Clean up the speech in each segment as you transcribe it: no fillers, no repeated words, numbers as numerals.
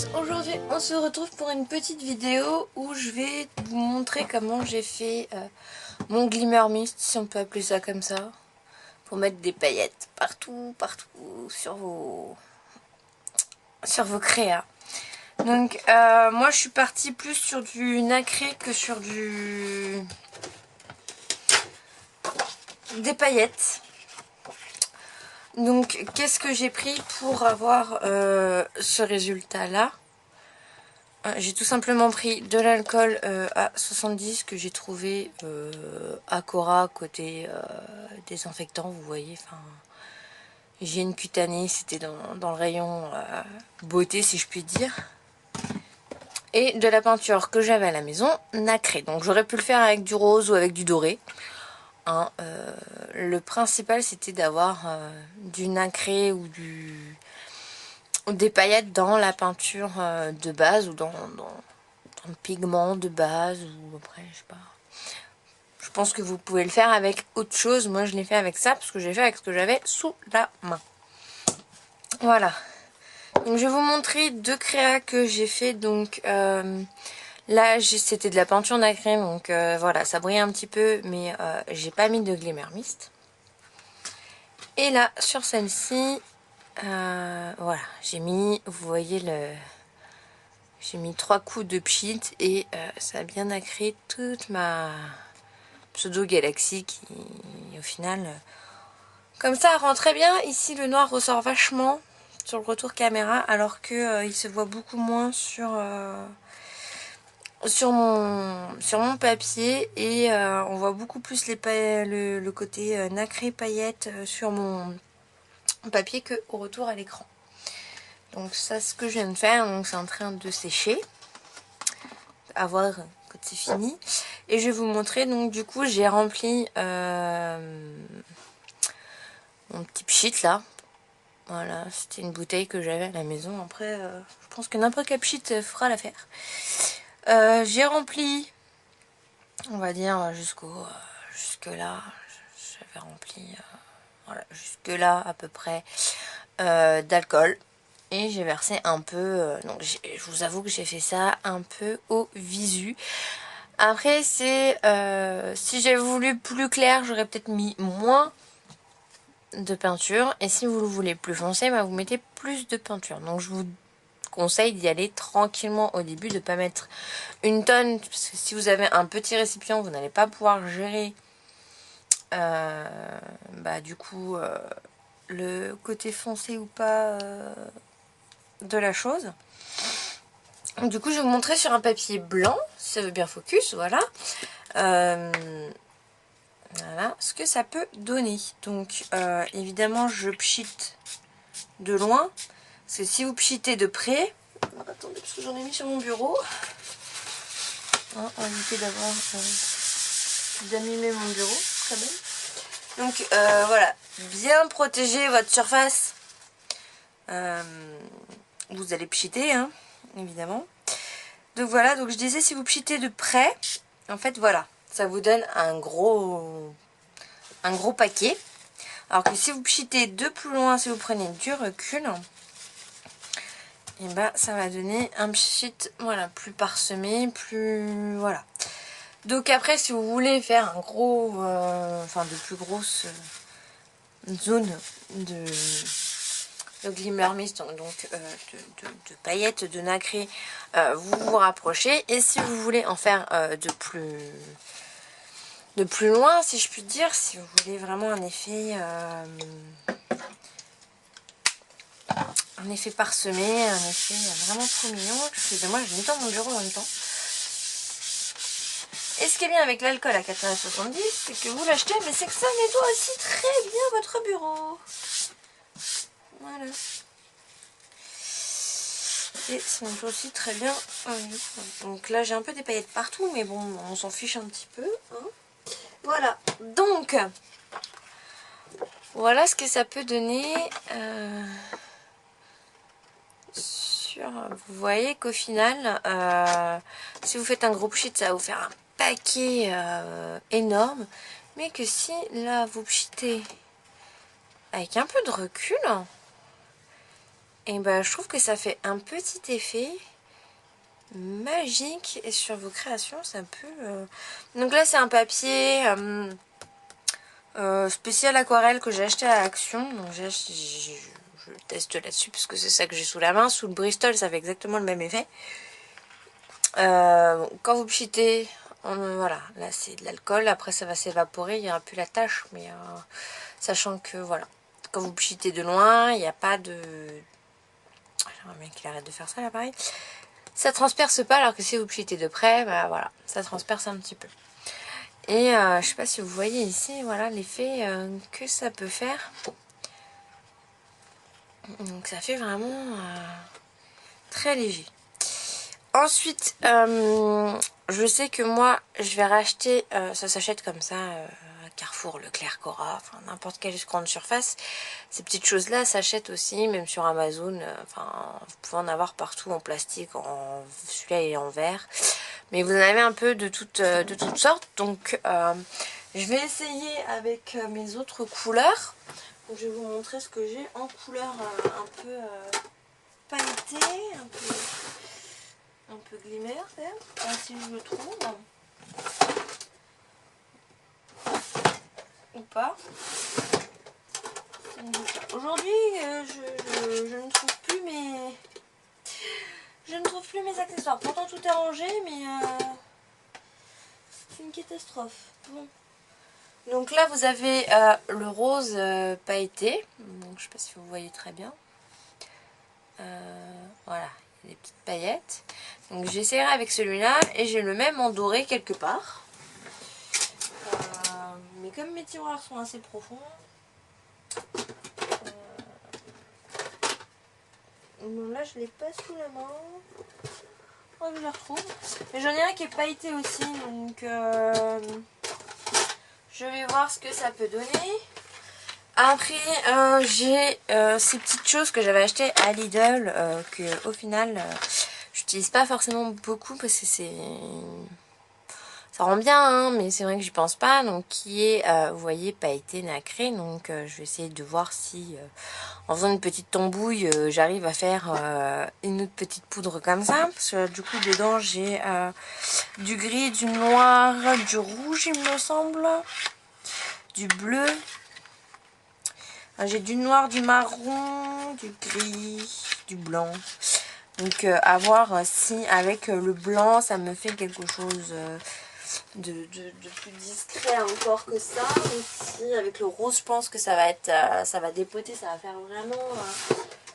tous, aujourd'hui on se retrouve pour une petite vidéo où je vais vous montrer comment j'ai fait mon glimmer mist, si on peut appeler ça comme ça, pour mettre des paillettes partout sur vos créas. Donc moi je suis partie plus sur du nacré que sur des paillettes. Donc qu'est-ce que j'ai pris pour avoir ce résultat là? J'ai tout simplement pris de l'alcool à 70 que j'ai trouvé à Cora côté désinfectant, vous voyez, enfin hygiène cutanée, c'était dans le rayon beauté si je puis dire. Et de la peinture que j'avais à la maison, nacrée. Donc j'aurais pu le faire avec du rose ou avec du doré. Hein, le principal c'était d'avoir du nacré ou des paillettes dans la peinture de base ou dans le pigment de base, ou après je sais pas. Je pense que vous pouvez le faire avec autre chose. Moi je l'ai fait avec ça parce que j'ai fait avec ce que j'avais sous la main. Voilà. Donc je vais vous montrer deux créas que j'ai fait. Donc là c'était de la peinture nacrée, donc voilà, ça brille un petit peu, mais j'ai pas mis de glimmer mist. Et là sur celle-ci, voilà, j'ai mis, vous voyez j'ai mis 3 coups de pchit et ça a bien nacré toute ma pseudo galaxie qui au final comme ça rend très bien. Ici le noir ressort vachement sur le retour caméra alors que il se voit beaucoup moins sur mon papier, et on voit beaucoup plus le côté nacré paillettes sur mon papier que au retour à l'écran. Donc ça, ce que je viens de faire, donc c'est en train de sécher, à voir quand c'est fini. Et je vais vous montrer, donc du coup j'ai rempli mon petit pchit là. Voilà, c'était une bouteille que j'avais à la maison. Après, je pense que n'importe quel pchit fera l'affaire. J'ai rempli, on va dire jusque là, j'avais rempli voilà, jusque là à peu près d'alcool, et j'ai versé un peu donc je vous avoue que j'ai fait ça un peu au visu. Après c'est si j'avais voulu plus clair, j'aurais peut-être mis moins de peinture, et si vous le voulez plus foncé, bah, vous mettez plus de peinture. Donc je vous conseille d'y aller tranquillement au début, de ne pas mettre une tonne, parce que si vous avez un petit récipient, vous n'allez pas pouvoir gérer bah, du coup le côté foncé ou pas de la chose. Du coup je vais vous montrer sur un papier blanc, si ça veut bien focus, voilà. Voilà ce que ça peut donner. Donc évidemment je pchite de loin, parce que si vous pchitez de près, attendez parce que j'en ai mis sur mon bureau, hein, on va éviter d'avoir d'animer mon bureau quand même. Donc voilà, bien protéger votre surface. Vous allez pchiter, hein, évidemment. Donc voilà, donc je disais, si vous pchitez de près, en fait voilà, ça vous donne un gros paquet. Alors que si vous pchitez de plus loin, si vous prenez du recul, et ben ça va donner un pchit, voilà, plus parsemé, plus voilà. Donc après, si vous voulez faire un gros, enfin de plus grosses zones de glimmer mist, donc de paillettes, de nacré, vous vous rapprochez. Et si vous voulez en faire de plus loin, si je puis dire, si vous voulez vraiment un effet parsemé, un effet vraiment trop mignon. Excusez-moi, je mis dans mon bureau en même temps. Et ce qui est bien avec l'alcool à 4,70 €, c'est que vous l'achetez, mais c'est que ça nettoie aussi très bien votre bureau. Voilà. Et ça nettoie aussi très bien. Donc là j'ai un peu des paillettes partout, mais bon, on s'en fiche un petit peu. Hein. Voilà. Donc, voilà ce que ça peut donner. Vous voyez qu'au final, si vous faites un gros pchit, ça va vous faire un paquet énorme. Mais que si là vous pchitez avec un peu de recul, Et ben je trouve que ça fait un petit effet magique et sur vos créations ça peut... Donc là c'est un papier spécial aquarelle que j'ai acheté à Action. Donc je teste là-dessus parce que c'est ça que j'ai sous la main. Sous le Bristol ça fait exactement le même effet. Quand vous pchitez, voilà, là c'est de l'alcool, après ça va s'évaporer, il n'y aura plus la tache, mais sachant que voilà, quand vous pchitez de loin, il n'y a pas de... J'aimerais bien qu'il arrête de faire ça là pareil. Ça transperce pas, alors que si vous pchitez de près, bah voilà, ça transperce un petit peu. Et je sais pas si vous voyez ici, voilà l'effet que ça peut faire. Donc ça fait vraiment très léger. Ensuite, je sais que moi, je vais racheter, ça s'achète comme ça, Carrefour, Leclerc, Cora, enfin n'importe quelle grande surface. Ces petites choses-là s'achètent aussi, même sur Amazon. Enfin, vous pouvez en avoir partout en plastique, celui-là il est en verre. Mais vous en avez un peu de toutes sortes. Donc, je vais essayer avec mes autres couleurs. Donc, je vais vous montrer ce que j'ai en couleur un peu pailletée, un peu glimmer, si je le trouve. Ou pas. Aujourd'hui, je ne trouve plus mes... Je ne trouve plus mes accessoires. Pourtant tout est rangé, mais c'est une catastrophe. Bon. Donc là vous avez le rose pailleté. Donc je sais pas si vous voyez très bien. Voilà, il y a des petites paillettes. Donc j'essaierai avec celui-là et j'ai le même en doré quelque part. Mais comme mes tiroirs sont assez profonds, bon, là je l'ai pas sous la main. Oh, je le retrouve. Mais j'en ai un qui est pailleté aussi, donc je vais voir ce que ça peut donner. Après j'ai ces petites choses que j'avais achetées à Lidl que au final j'utilise pas forcément beaucoup parce que ça rend bien, hein, mais c'est vrai que j'y pense pas. Donc qui est, vous voyez, pailleté nacré. Donc je vais essayer de voir si, en faisant une petite tambouille, j'arrive à faire une autre petite poudre comme ça. Parce que du coup, dedans, j'ai du gris, du noir, du rouge, il me semble, du bleu. J'ai du noir, du marron, du gris, du blanc. Donc à voir si avec le blanc, ça me fait quelque chose... De plus discret encore que ça. Aussi avec le rose je pense que ça va être ça va dépoter, ça va faire vraiment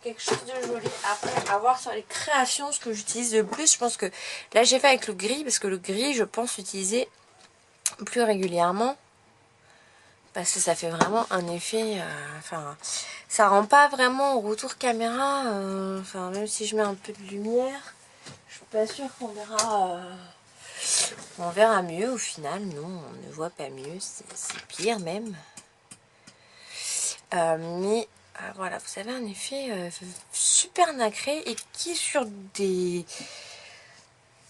quelque chose de joli. Après à voir sur les créations ce que j'utilise le plus. Je pense que là j'ai fait avec le gris parce que le gris je pense l'utiliser plus régulièrement parce que ça fait vraiment un effet enfin ça rend pas vraiment au retour caméra enfin même si je mets un peu de lumière je suis pas sûre qu'on verra on verra mieux au final. Non, on ne voit pas mieux, c'est pire même. Mais voilà, vous avez un effet super nacré et qui sur des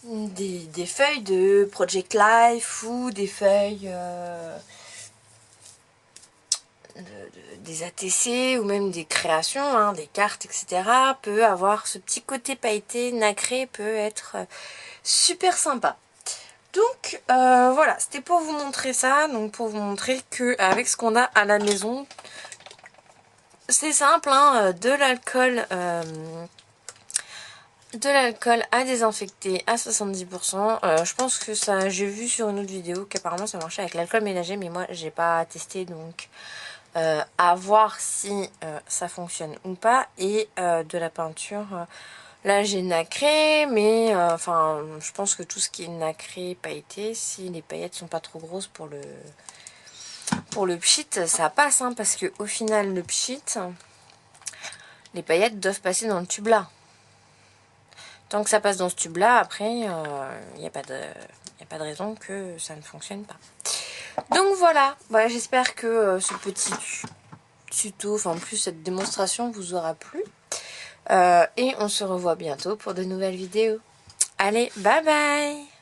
feuilles de Project Life ou des feuilles des ATC ou même des créations, hein, des cartes, etc. peut avoir ce petit côté pailleté, nacré, peut être super sympa. Donc voilà, c'était pour vous montrer ça, donc pour vous montrer que avec ce qu'on a à la maison, c'est simple, hein, de l'alcool à désinfecter à 70%. Je pense que ça, j'ai vu sur une autre vidéo qu'apparemment ça marchait avec l'alcool ménager, mais moi j'ai pas testé, donc à voir si ça fonctionne ou pas. Et de la peinture... Là j'ai nacré, mais enfin je pense que tout ce qui est nacré, pailleté, si les paillettes sont pas trop grosses pour le pchit, ça passe, hein, parce que au final le pchit, les paillettes doivent passer dans le tube là. Tant que ça passe dans ce tube là, après il n'y a pas de raison que ça ne fonctionne pas. Donc voilà, j'espère que ce petit tuto, enfin plus cette démonstration vous aura plu. Et on se revoit bientôt pour de nouvelles vidéos. Allez, bye bye!